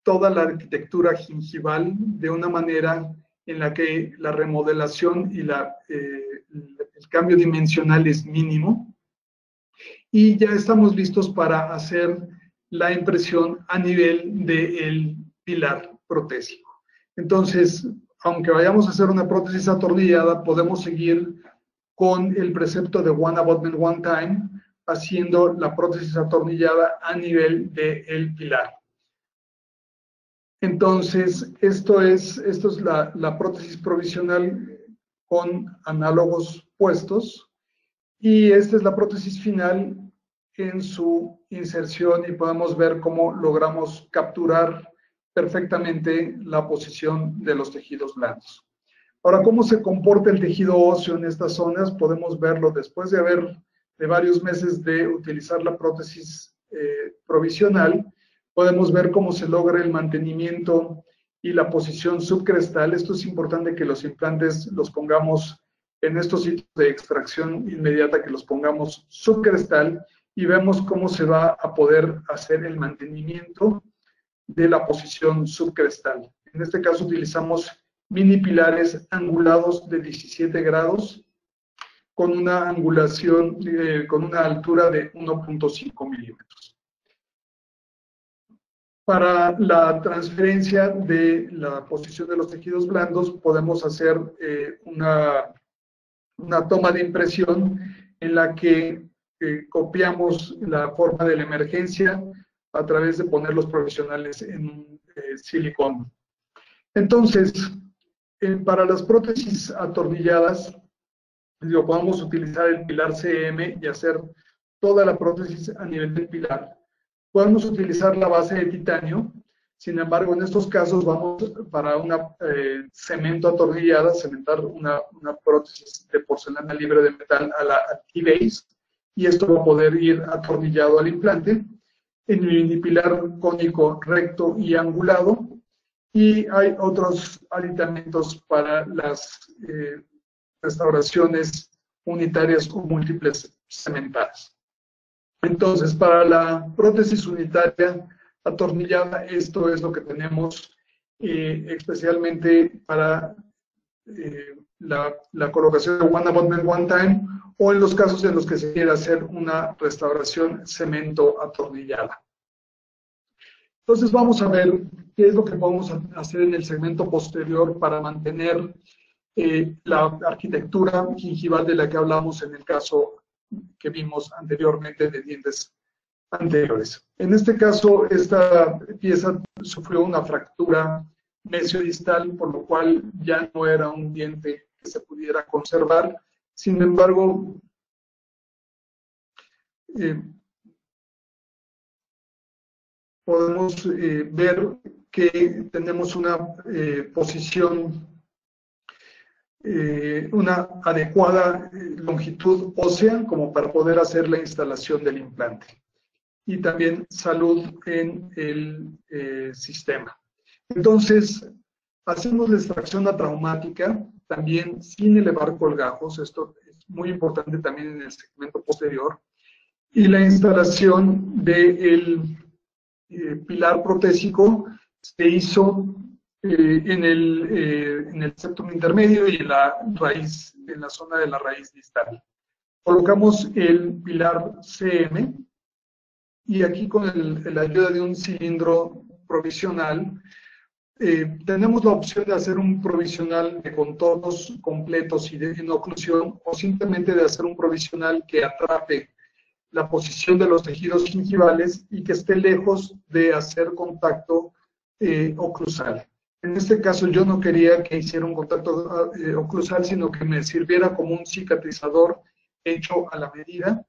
toda la arquitectura gingival de una manera en la que la remodelación y el cambio dimensional es mínimo, y ya estamos listos para hacer la impresión a nivel del pilar protésico. Entonces, aunque vayamos a hacer una prótesis atornillada, podemos seguir con el precepto de One Abutment, One Time, haciendo la prótesis atornillada a nivel del pilar. Entonces, esto es la prótesis provisional con análogos puestos, y esta es la prótesis final en su inserción, y podemos ver cómo logramos capturar perfectamente la posición de los tejidos blandos. Ahora, ¿cómo se comporta el tejido óseo en estas zonas? Podemos verlo después de varios meses de utilizar la prótesis provisional. Podemos ver cómo se logra el mantenimiento y la posición subcrestal. Esto es importante, que los implantes los pongamos en estos sitios de extracción inmediata, que los pongamos subcrestal, y vemos cómo se va a poder hacer el mantenimiento de la posición subcrestal. En este caso utilizamos mini pilares angulados de 17 grados con una angulación, con una altura de 1.5 milímetros. Para la transferencia de la posición de los tejidos blandos podemos hacer una toma de impresión en la que copiamos la forma de la emergencia a través de poner los provisionales en silicón. Entonces, para las prótesis atornilladas, podemos utilizar el pilar CM y hacer toda la prótesis a nivel del pilar. Podemos utilizar la base de titanio. Sin embargo, en estos casos vamos para una cemento atornillada, cementar una prótesis de porcelana libre de metal a la T-base, y esto va a poder ir atornillado al implante en el unipilar cónico recto y angulado, y hay otros aditamentos para las restauraciones unitarias o múltiples cementadas. Entonces, para la prótesis unitaria atornillada, esto es lo que tenemos especialmente para la colocación de one abutment one time, o en los casos en los que se quiere hacer una restauración cemento atornillada. Entonces vamos a ver qué es lo que podemos hacer en el segmento posterior para mantener la arquitectura gingival de la que hablamos en el caso que vimos anteriormente de dientes anteriores. En este caso, esta pieza sufrió una fractura mesiodistal, por lo cual ya no era un diente que se pudiera conservar. Sin embargo, podemos ver que tenemos una posición, una adecuada longitud ósea como para poder hacer la instalación del implante, y también salud en el sistema. Entonces, hacemos la extracción atraumática también sin elevar colgajos. Esto es muy importante también en el segmento posterior, y la instalación del pilar protésico se hizo en el septum intermedio y en la raíz, en la zona de la raíz distal. Colocamos el pilar CM, y aquí con la ayuda de un cilindro provisional tenemos la opción de hacer un provisional de contornos completos y de no oclusión, o simplemente de hacer un provisional que atrape la posición de los tejidos gingivales y que esté lejos de hacer contacto oclusal. En este caso yo no quería que hiciera un contacto oclusal, sino que me sirviera como un cicatrizador hecho a la medida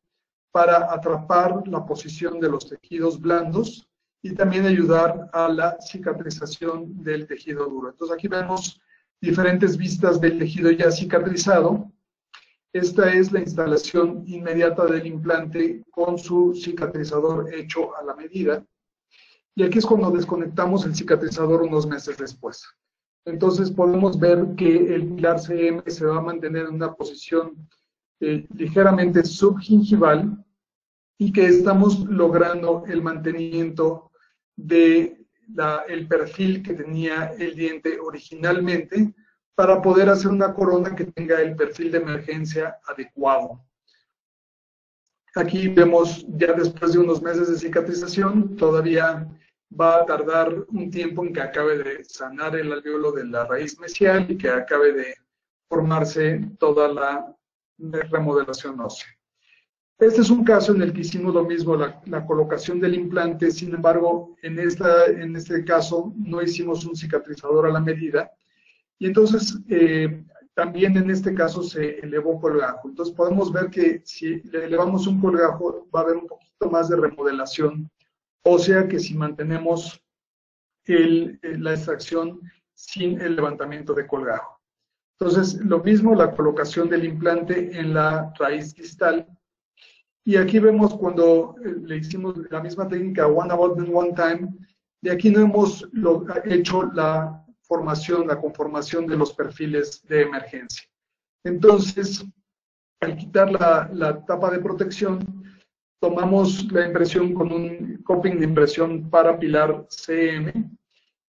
para atrapar la posición de los tejidos blandos y también ayudar a la cicatrización del tejido duro. Entonces aquí vemos diferentes vistas del tejido ya cicatrizado. Esta es la instalación inmediata del implante con su cicatrizador hecho a la medida. Y aquí es cuando desconectamos el cicatrizador unos meses después. Entonces podemos ver que el pilar CM se va a mantener en una posición ligeramente subgingival, y que estamos logrando el mantenimiento de el perfil que tenía el diente originalmente, para poder hacer una corona que tenga el perfil de emergencia adecuado. Aquí vemos ya después de unos meses de cicatrización, todavía va a tardar un tiempo en que acabe de sanar el alvéolo de la raíz mesial y que acabe de formarse toda la remodelación ósea. Este es un caso en el que hicimos lo mismo, la colocación del implante. Sin embargo, en este caso no hicimos un cicatrizador a la medida, y entonces también en este caso se elevó colgajo. Entonces podemos ver que si le elevamos un colgajo va a haber un poquito más de remodelación ósea que si mantenemos la extracción sin el levantamiento de colgajo. Entonces lo mismo, la colocación del implante en la raíz distal. Y aquí vemos cuando le hicimos la misma técnica one abutment one time. De aquí no hemos hecho la conformación de los perfiles de emergencia. Entonces, al quitar la tapa de protección, tomamos la impresión con un coping de impresión para pilar CM,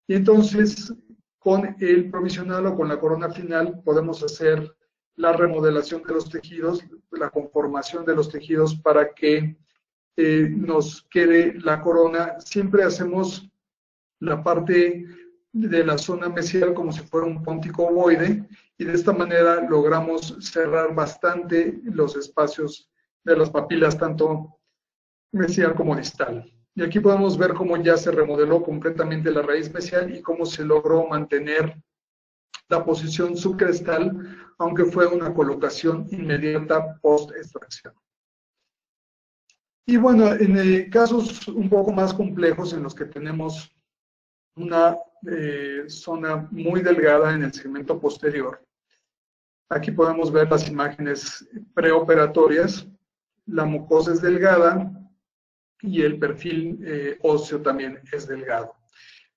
y entonces con el provisional o con la corona final podemos hacer la remodelación de los tejidos, la conformación de los tejidos para que nos quede la corona. Siempre hacemos la parte de la zona mesial como si fuera un póntico ovoide, y de esta manera logramos cerrar bastante los espacios de las papilas, tanto mesial como distal. Y aquí podemos ver cómo ya se remodeló completamente la raíz mesial y cómo se logró mantener la posición subcrestal, aunque fue una colocación inmediata post-extracción. Y bueno, en casos un poco más complejos en los que tenemos una zona muy delgada en el segmento posterior. Aquí podemos ver las imágenes preoperatorias. La mucosa es delgada y el perfil óseo también es delgado.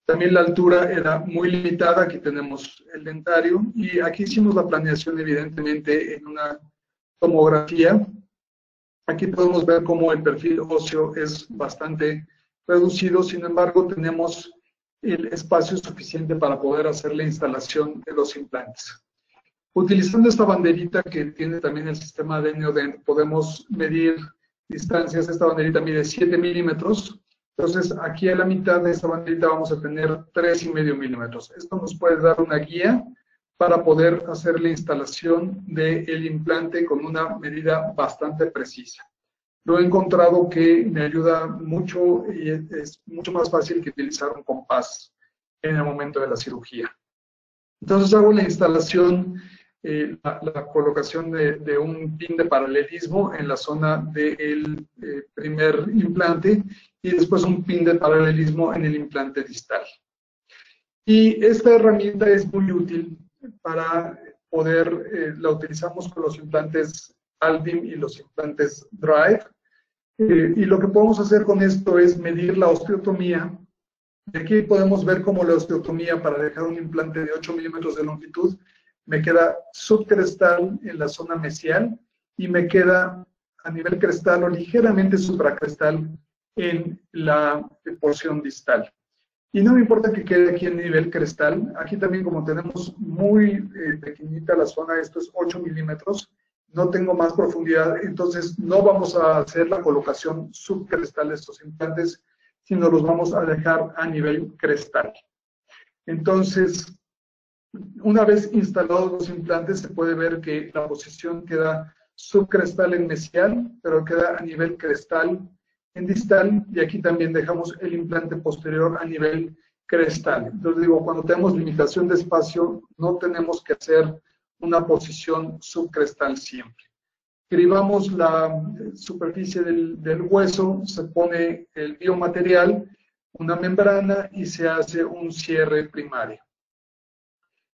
También la altura era muy limitada. Aquí tenemos el dentario y aquí hicimos la planeación evidentemente en una tomografía. Aquí podemos ver cómo el perfil óseo es bastante reducido, sin embargo tenemos el espacio suficiente para poder hacer la instalación de los implantes. Utilizando esta banderita que tiene también el sistema de Neodent, podemos medir distancias. Esta banderita mide 7 milímetros. Entonces, aquí a la mitad de esta banderita vamos a tener 3,5 milímetros. Esto nos puede dar una guía para poder hacer la instalación del implante con una medida bastante precisa. Lo he encontrado que me ayuda mucho y es mucho más fácil que utilizar un compás en el momento de la cirugía. Entonces hago la instalación, la colocación de un pin de paralelismo en la zona del primer implante y después un pin de paralelismo en el implante distal. Y esta herramienta es muy útil para poder, la utilizamos con los implantes Aldim y los implantes Drive. Y lo que podemos hacer con esto es medir la osteotomía. Aquí podemos ver cómo la osteotomía para dejar un implante de 8 milímetros de longitud me queda subcrestal en la zona mesial y me queda a nivel crestal o ligeramente supracrestal en la porción distal. Y no me importa que quede aquí en nivel crestal. Aquí también, como tenemos muy pequeñita la zona, esto es 8 milímetros, no tengo más profundidad, entonces no vamos a hacer la colocación subcrestal de estos implantes, sino los vamos a dejar a nivel crestal. Entonces, una vez instalados los implantes, se puede ver que la posición queda subcrestal en mesial, pero queda a nivel crestal en distal, y aquí también dejamos el implante posterior a nivel crestal. Entonces digo, cuando tenemos limitación de espacio, no tenemos que hacer una posición subcrestal siempre. Cribamos la superficie del hueso, se pone el biomaterial, una membrana y se hace un cierre primario.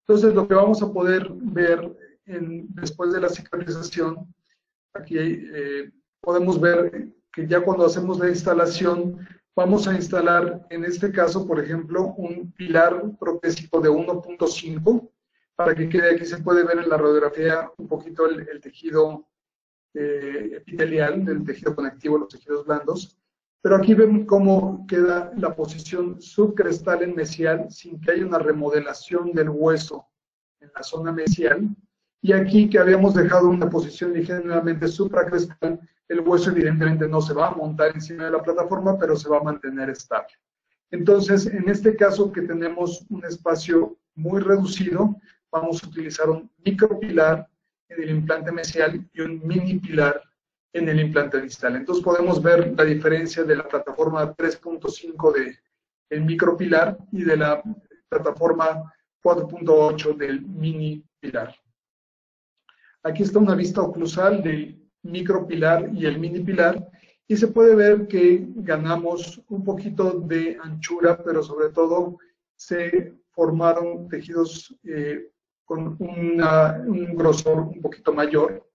Entonces lo que vamos a poder ver después de la cicatrización, aquí podemos ver que ya cuando hacemos la instalación, vamos a instalar, en este caso, por ejemplo, un pilar protésico de 1.5, para que quede, aquí se puede ver en la radiografía un poquito el tejido epitelial, del tejido conectivo, los tejidos blandos, pero aquí ven cómo queda la posición subcrestal en mesial sin que haya una remodelación del hueso en la zona mesial, y aquí que habíamos dejado una posición ligeramente supracrestal, el hueso evidentemente no se va a montar encima de la plataforma, pero se va a mantener estable. Entonces, en este caso que tenemos un espacio muy reducido, vamos a utilizar un micropilar en el implante mesial y un mini pilar en el implante distal. Entonces podemos ver la diferencia de la plataforma 3.5 del micropilar y de la plataforma 4.8 del mini pilar. Aquí está una vista oclusal del micropilar y el mini pilar y se puede ver que ganamos un poquito de anchura, pero sobre todo se formaron tejidos con un grosor un poquito mayor.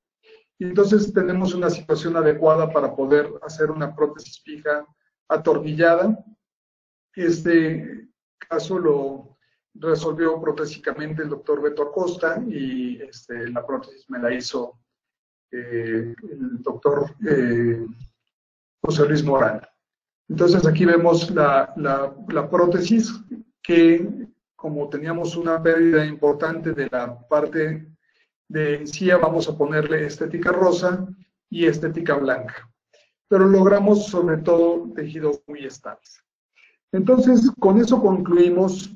Y entonces tenemos una situación adecuada para poder hacer una prótesis fija atornillada. Este caso lo resolvió protésicamente el doctor Beto Acosta y la prótesis me la hizo el doctor José Luis Morán. Entonces aquí vemos la prótesis que, como teníamos una pérdida importante de la parte de encía, vamos a ponerle estética rosa y estética blanca. Pero logramos sobre todo tejidos muy estables. Entonces, con eso concluimos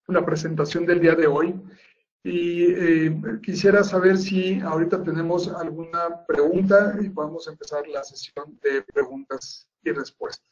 la presentación del día de hoy. Y quisiera saber si ahorita tenemos alguna pregunta y podemos empezar la sesión de preguntas y respuestas.